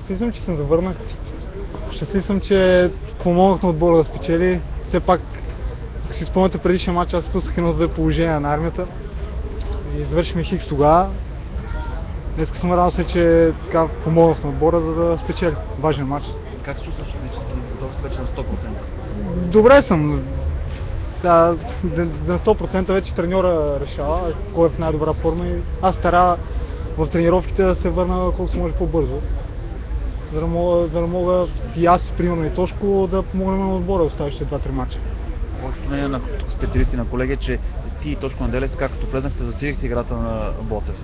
щастлив съм, че се завърнах. Щастлив съм, че помогнах на отбора да спечели. Все пак, ако си спомняте предишния матч, аз спусках 1-2 положения на армията и завършихме хикс тогава. Днес съм радостен, че така помогнах на отбора, за да спечели. Важен матч. Как се чувстваш физически? Готов си вече на 100%? Добре съм. Сега, на 100% вече треньора решава кой е в най-добра форма и аз старая в тренировките да се върна колкото се може по-бързо. За да мога и аз, примерно и Тошко, да помогнем на отбора в оставащите 2-3 мача. Общото мнение на специалисти на колеги, че ти и Тошко Неделев, така като влезнахте, засилихте играта на Ботев.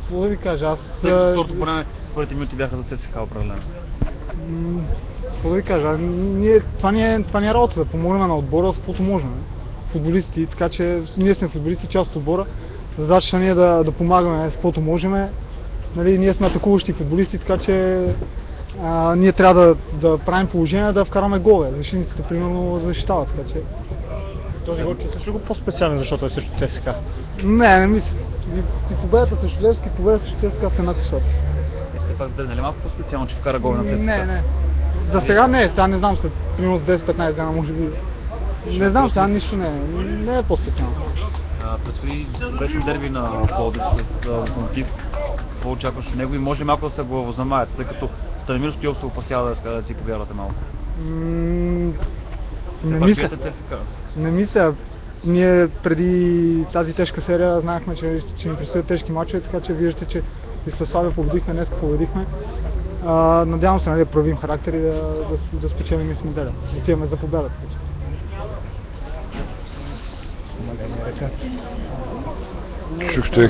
Какво да ви кажа, аз... Второто време, първите минути бяха за ЦСКА определено. Какво да ви кажа, това не е работа, да помогнем на отбора с каквото можем. Футболисти, така че ние сме футболисти, част от отбора. Задачата ни е да помагаме с каквото можем. Нали, ние сме атакуващи футболисти, така че ние трябва да правим положение, да вкараме голове. Защитниците примерно защитават, така че... Този гол чувстваш ли го по-специален, защото е срещу ЦСКА? Не мисля. И победата срещу Левски, и победата срещу ЦСКА са еднакви шоти. Все пак нали малко по-специално, че вкара гол на ЦСКА? Не. За сега не, сега не знам, след примерно 10-15 дена може би. Не знам, сега нищо не е по-специално. Предстои вече дерби на Пловдив с Локомотив. Какво очакваш от него и може ли малко да се главозамаят, тъй като Станимир Стоилов се опасява да си повярвате малко? Не мисля. Ние преди тази тежка серия знаехме, че ни предстоят тежки мачове, така че виждате, че и със Славия победихме, днес победихме. Надявам се да проявим характер и да спечелим и с неделя. Отиваме за победата. Чухте